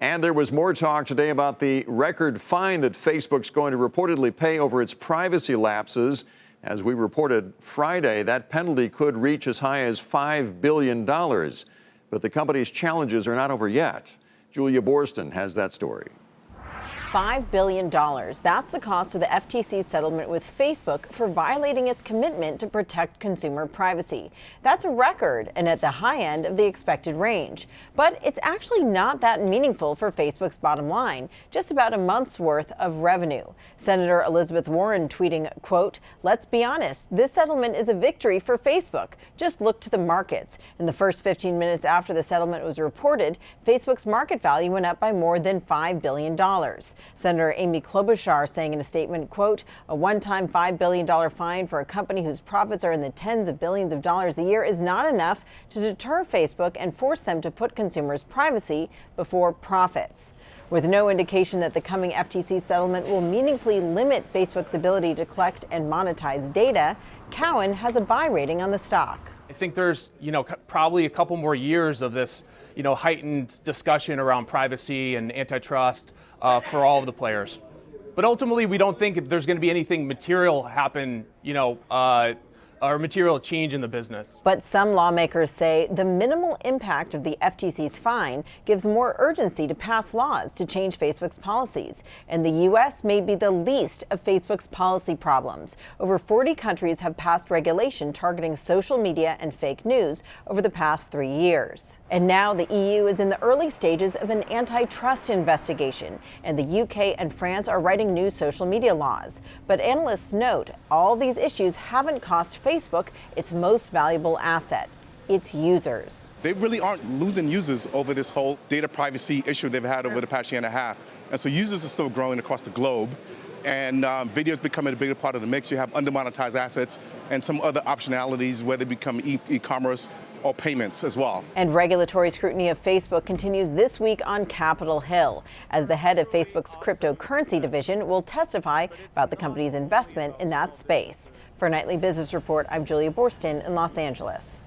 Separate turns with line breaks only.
And there was more talk today about the record fine that Facebook's going to reportedly pay over its privacy lapses. As we reported Friday, that penalty could reach as high as $5 billion. But the company's challenges are not over yet. Julia Boorstin has that story.
$5 billion. That's the cost of the FTC settlement with Facebook for violating its commitment to protect consumer privacy. That's a record and at the high end of the expected range. But it's actually not that meaningful for Facebook's bottom line, just about a month's worth of revenue. Senator Elizabeth Warren tweeting, quote, "Let's be honest, this settlement is a victory for Facebook. Just look to the markets. In the first 15 minutes after the settlement was reported, Facebook's market value went up by more than $5 billion. Senator Amy Klobuchar saying in a statement, quote, "A one-time $5 billion fine for a company whose profits are in the tens of billions of dollars a year is not enough to deter Facebook and force them to put consumers' privacy before profits." With no indication that the coming FTC settlement will meaningfully limit Facebook's ability to collect and monetize data, Cowen has a buy rating on the stock.
I think there's, probably a couple more years of this, heightened discussion around privacy and antitrust for all of the players. But ultimately, we don't think there's going to be anything material happen, or material change in the business.
But some lawmakers say the minimal impact of the FTC's fine gives more urgency to pass laws to change Facebook's policies. And the U.S. may be the least of Facebook's policy problems. Over 40 countries have passed regulation targeting social media and fake news over the past 3 years. And now the EU is in the early stages of an antitrust investigation, and the UK and France are writing new social media laws. But analysts note all these issues haven't cost Facebook its most valuable asset, its users.
They really aren't losing users over this whole data privacy issue they've had over the past year and a half. And so users are still growing across the globe. And video is becoming a bigger part of the mix. You have undermonetized assets and some other optionalities, whether they become e-commerce or payments as well.
And regulatory scrutiny of Facebook continues this week on Capitol Hill, as the head of Facebook's cryptocurrency division will testify about the company's investment in that space. For Nightly Business Report, I'm Julia Boorstin in Los Angeles.